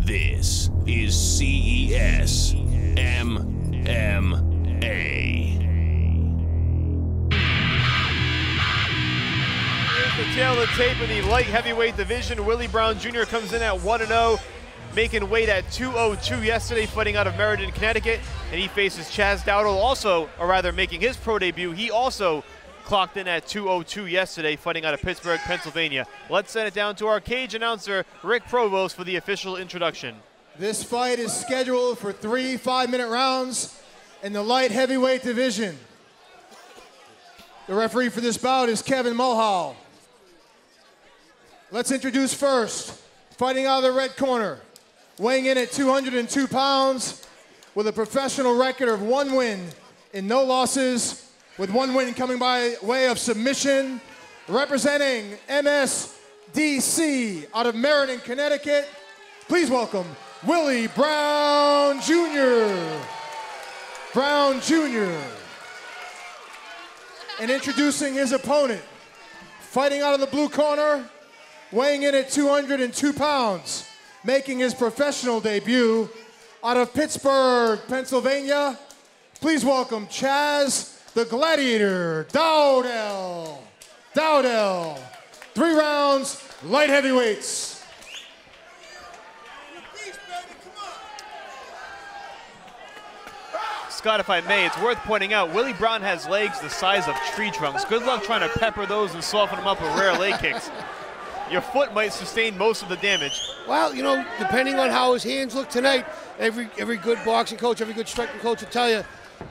This is CES MMA. Here's the tail of the tape in the light heavyweight division. Willie Brown Jr. comes in at 1-0, making weight at 202 yesterday, fighting out of Meriden, Connecticut, and he faces CHAZ Dowdell, also, or rather making his pro debut. He also clocked in at 202 yesterday, fighting out of Pittsburgh, Pennsylvania. Let's send it down to our cage announcer, Rick Provost, for the official introduction. This fight is scheduled for 3 5-minute rounds in the light heavyweight division. The referee for this bout is Kevin Mulhall. Let's introduce first, fighting out of the red corner, weighing in at 202 pounds, with a professional record of 1 win and no losses, with 1 win coming by way of submission, representing MSDC out of Meriden, Connecticut. Please welcome Willie Brown Jr. Brown Jr. And introducing his opponent, fighting out of the blue corner, weighing in at 202 pounds, making his professional debut out of Pittsburgh, Pennsylvania. Please welcome CHAZ the Gladiator Dowdell. Dowdell. 3 rounds, light heavyweights. Scott, if I may, it's worth pointing out, Willie Brown has legs the size of tree trunks. Good luck trying to pepper those and soften them up with rare leg kicks. Your foot might sustain most of the damage. Well, you know, depending on how his hands look tonight, every good boxing coach, every good striking coach will tell you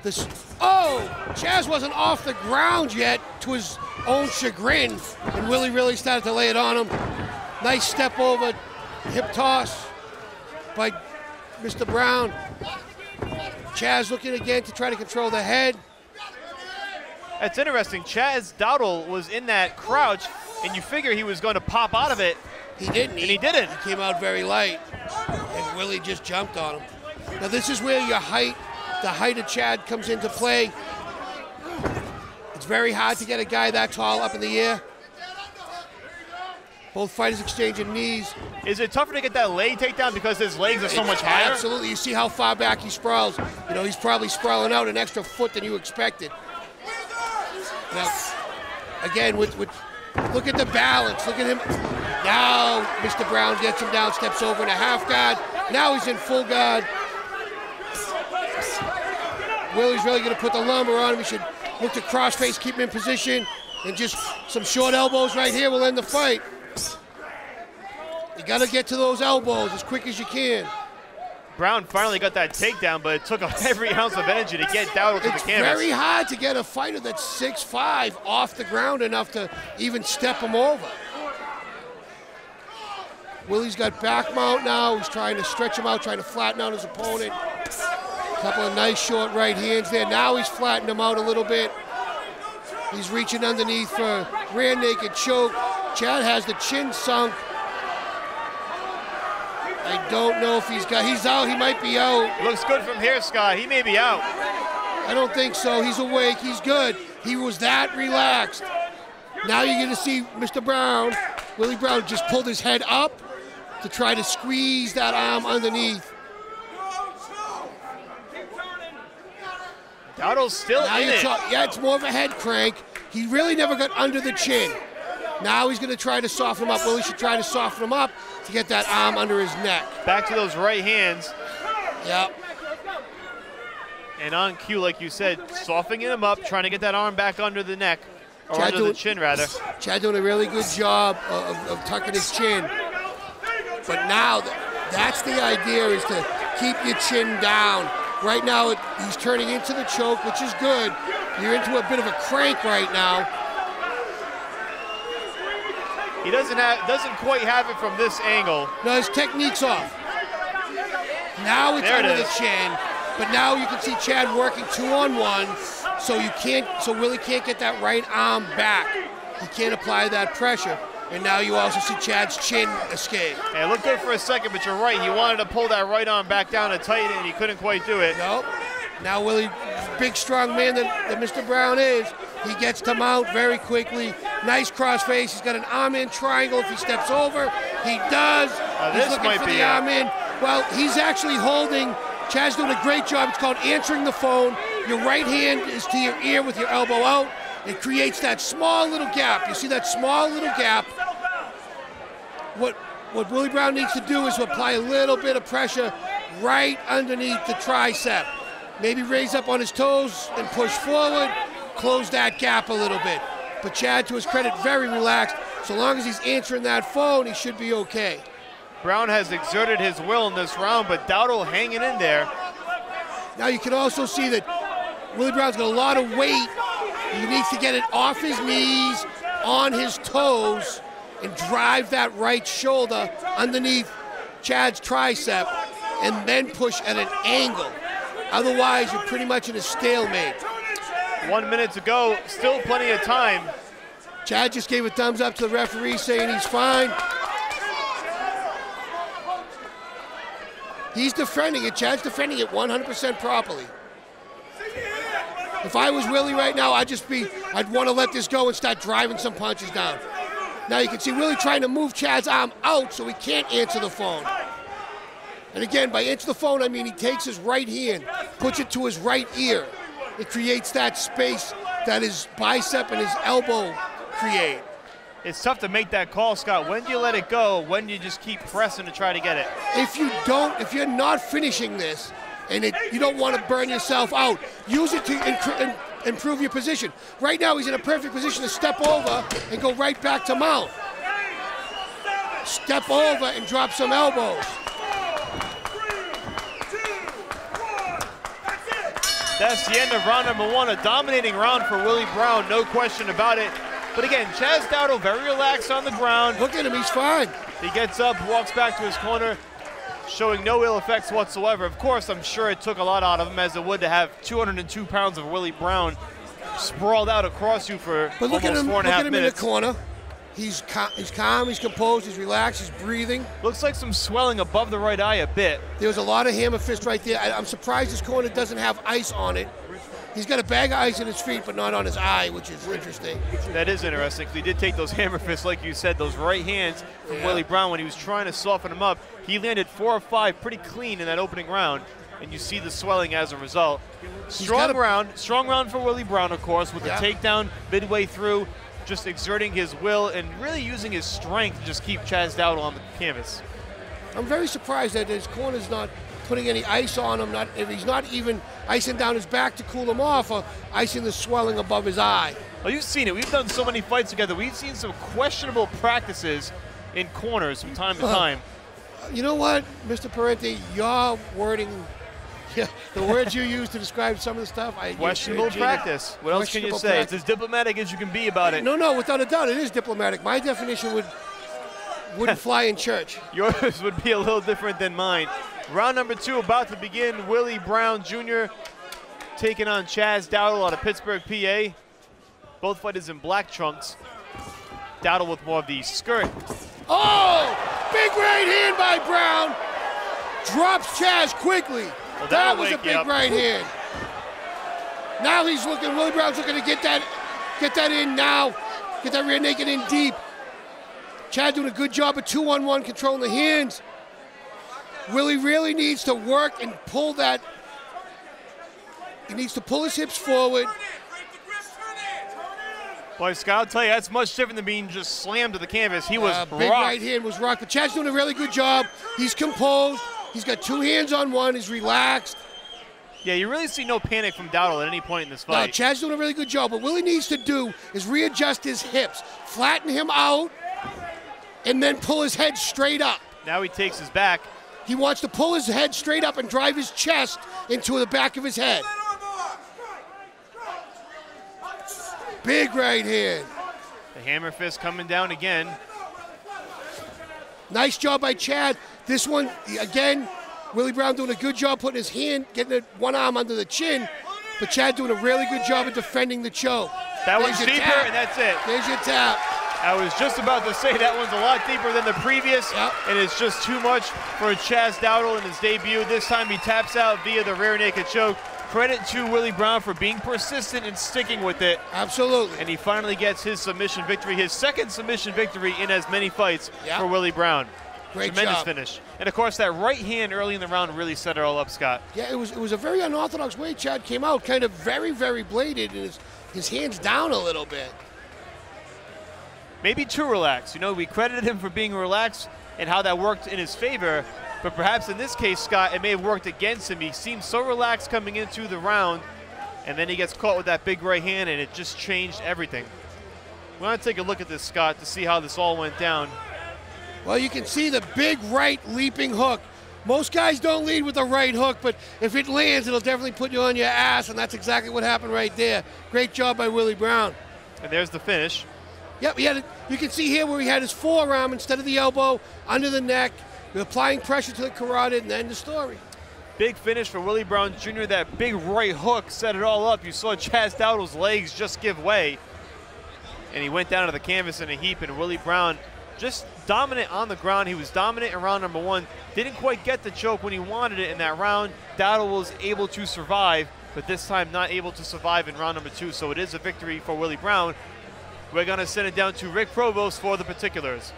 this. Oh, CHAZ wasn't off the ground yet, to his own chagrin, and Willie really started to lay it on him. Nice step over, hip toss by Mr. Brown. CHAZ looking again to try to control the head. That's interesting. CHAZ Dowdell was in that crouch, and you figure he was going to pop out of it. He didn't. And he didn't. He came out very light, and Willie just jumped on him. Now this is where your height, the height of CHAZ comes into play. It's very hard to get a guy that tall up in the air. Both fighters exchanging knees. Is it tougher to get that leg takedown because his legs are so much higher? Absolutely. You see how far back he sprawls. You know, he's probably sprawling out an extra foot than you expected. Now, again, look at the balance. Look at him. Now, Mr. Brown gets him down, steps over in a half guard. Now he's in full guard. Willie's really going to put the lumber on him. He should look to cross-face, keep him in position, and just some short elbows right here will end the fight. You got to get to those elbows as quick as you can. Brown finally got that takedown, but it took every ounce of energy to get Dowdell to the canvas. It's very hard to get a fighter that's 6'5" off the ground enough to even step him over. Willie's got back mount now. He's trying to stretch him out, trying to flatten out his opponent. A couple of nice short right hands there. Now he's flattened him out a little bit. He's reaching underneath for rear naked choke. CHAZ has the chin sunk. I don't know if he's out, he might be out. Looks good from here, Scott. He may be out. I don't think so. He's awake, he's good. He was that relaxed. Now you're gonna see Mr. Brown, Willie Brown, just pulled his head up to try to squeeze that arm underneath. Dowdell's still in it. Yeah, it's more of a head crank. He really never got under the chin. Now he's gonna try to soften him up. Willie should try to soften him up to get that arm under his neck. Back to those right hands. Yep. And on cue, like you said, softening him up, trying to get that arm back under the neck, or under the chin, rather. CHAZ doing a really good job of tucking his chin. But now, that's the idea, is to keep your chin down. Right now, he's turning into the choke, which is good. You're into a bit of a crank right now. He doesn't quite have it from this angle. No, his technique's off. Now it's under the chin, but now you can see CHAZ working 2-on-1, so Willie can't get that right arm back. He can't apply that pressure. And now you also see CHAZ's chin escape. Hey, it looked good for a second, but you're right. He wanted to pull that right arm back down and tighten it, and he couldn't quite do it. Nope. Now Willie, big strong man that Mr. Brown is, he gets to mount very quickly. Nice cross face. He's got an arm in triangle if he steps over. He does. He's looking for the arm in. Well, he's actually holding, Chaz doing a great job. It's called answering the phone. Your right hand is to your ear with your elbow out. It creates that small little gap. You see that small little gap? What Willie Brown needs to do is to apply a little bit of pressure right underneath the tricep. Maybe raise up on his toes and push forward, close that gap a little bit. But Chad, to his credit, very relaxed. So long as he's answering that phone, he should be okay. Brown has exerted his will in this round, but Dowdell hanging in there. Now you can also see that Willie Brown's got a lot of weight. He needs to get it off his knees, on his toes, and drive that right shoulder underneath Chad's tricep, and then push at an angle. Otherwise, you're pretty much in a stalemate. 1 minute to go, still plenty of time. Chad just gave a thumbs up to the referee saying he's fine. He's defending it. Chad's defending it 100% properly. If I was Willie right now, I'd want to let this go and start driving some punches down. Now you can see Willie trying to move Chad's arm out so he can't answer the phone. And again, by answer the phone, I mean he takes his right hand, puts it to his right ear. It creates that space that his bicep and his elbow create. It's tough to make that call, Scott. When do you let it go? When do you just keep pressing to try to get it? If you're not finishing this, and you don't want to burn yourself out, use it to improve your position. Right now, he's in a perfect position to step over and go right back to mount. Step over and drop some elbows. That's the end of round number one. A dominating round for Willie Brown, no question about it. But again, Chaz Dowdell very relaxed on the ground. Look at him, he's fine. He gets up, walks back to his corner, showing no ill effects whatsoever. Of course, I'm sure it took a lot out of him, as it would to have 202 pounds of Willie Brown sprawled out across you for almost 4.5 minutes. Look at him in the corner. He's calm, he's composed, he's relaxed, he's breathing. Looks like some swelling above the right eye a bit. There was a lot of hammer fist right there. I'm surprised his corner doesn't have ice on it. He's got a bag of ice in his feet, but not on his eye, which is interesting. That is interesting, because he did take those hammer fists, like you said, those right hands from Willie Brown when he was trying to soften him up. He landed 4 or 5 pretty clean in that opening round, and you see the swelling as a result. Strong round for Willie Brown, of course, with the takedown midway through, just exerting his will and really using his strength to just keep Chaz Dowdell on the canvas. I'm very surprised that his corner's not putting any ice on him, if he's not even icing down his back to cool him off, or icing the swelling above his eye. Well, you've seen it. We've done so many fights together. We've seen some questionable practices in corners from time to time. You know what, Mr. Parenti, your wording, the words you use to describe some of the stuff. Questionable practice. What else can you say? It's as diplomatic as you can be about it. No, without a doubt, it is diplomatic. My definition wouldn't fly in church. Yours would be a little different than mine. Round number 2 about to begin. Willie Brown Jr. taking on Chaz Dowdell out of Pittsburgh, PA. Both fighters in black trunks. Dowdell with more of the skirt. Oh! Big right hand by Brown. Drops Chaz quickly. Well, that was a big right hand. Now Willie Brown's looking to get that in now. Get that rear naked in deep. Chad doing a good job of 2-on-1 controlling the hands. Willie really needs to work and pull that. He needs to pull his hips forward. Boy, Scott, I'll tell you, that's much different than being just slammed to the canvas. He was rocked. Big right hand was rocked, but Chad's doing a really good job. He's composed. He's got 2 hands on one. He's relaxed. Yeah, you really see no panic from Dowdell at any point in this fight. No, Chad's doing a really good job. What Willie needs to do is readjust his hips, flatten him out, and then pull his head straight up. Now he takes his back. He wants to pull his head straight up and drive his chest into the back of his head. Big right hand. The hammer fist coming down again. Nice job by Chad. This one, again, Willie Brown doing a good job putting his hand, getting one arm under the chin, but Chad doing a really good job of defending the choke. That one's deeper, and that's it. There's your tap. I was just about to say that one's a lot deeper than the previous, and it's just too much for Chaz Dowdell in his debut. This time he taps out via the rear naked choke. Credit to Willie Brown for being persistent and sticking with it. Absolutely. And he finally gets his submission victory, his second submission victory in as many fights for Willie Brown. Great Tremendous job. finish. And of course, that right hand early in the round really set it all up, Scott. Yeah, it was a very unorthodox way Chad came out, kind of very, very bladed, and his hands down a little bit. Maybe too relaxed. You know, we credited him for being relaxed and how that worked in his favor, but perhaps in this case, Scott, it may have worked against him. He seemed so relaxed coming into the round, and then he gets caught with that big right hand, and it just changed everything. We want to take a look at this, Scott, to see how this all went down. Well, you can see the big right leaping hook. Most guys don't lead with the right hook, but if it lands, it'll definitely put you on your ass, and that's exactly what happened right there. Great job by Willie Brown. And there's the finish. Yep, you can see here where he had his forearm instead of the elbow, under the neck, applying pressure to the carotid, and then the story. Big finish for Willie Brown Jr. That big right hook set it all up. You saw CHAZ Dowdell's legs just give way, and he went down to the canvas in a heap, and Willie Brown just dominant on the ground. He was dominant in round number 1. Didn't quite get the choke when he wanted it in that round. Dowdell was able to survive, but this time not able to survive in round number 2. So it is a victory for Willie Brown. We're going to send it down to Rick Provost for the particulars.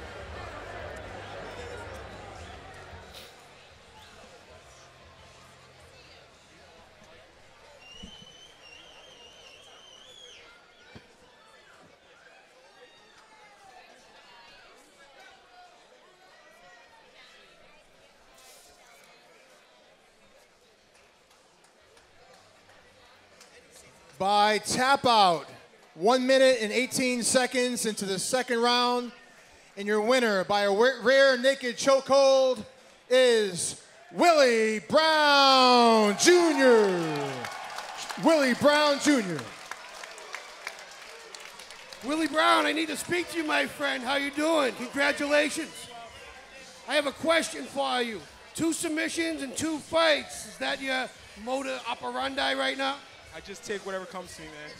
By tap out, 1 minute and 18 seconds into the second round, and your winner by a rear naked chokehold is Willie Brown Jr. Willie Brown Jr. Willie Brown, I need to speak to you, my friend. How you doing? Congratulations. I have a question for you. 2 submissions and 2 fights. Is that your motor operandi right now? I just take whatever comes to me, man.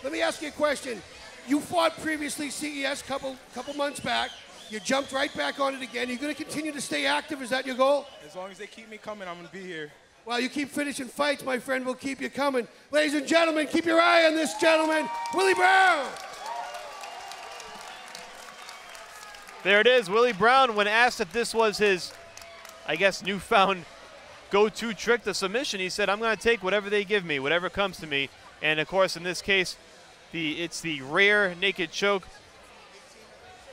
Let me ask you a question. You fought previously CES couple months back. You jumped right back on it again. Are you going to continue to stay active? Is that your goal? As long as they keep me coming, I'm going to be here. Well, you keep finishing fights, my friend. We'll keep you coming. Ladies and gentlemen, keep your eye on this gentleman, Willie Brown. There it is, Willie Brown. When asked if this was his, I guess, newfound go-to trick, the submission, he said, I'm going to take whatever they give me, whatever comes to me. And, of course, in this case, it's the rare naked choke.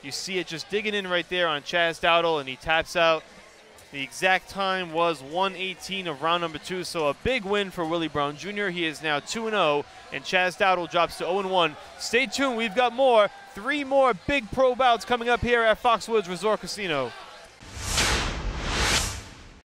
You see it just digging in right there on CHAZ Dowdell, and he taps out. The exact time was 1:18 of round number 2, so a big win for Willie Brown Jr. He is now 2-0, and CHAZ Dowdell drops to 0-1. Stay tuned. We've got more. 3 more big pro bouts coming up here at Foxwoods Resort Casino.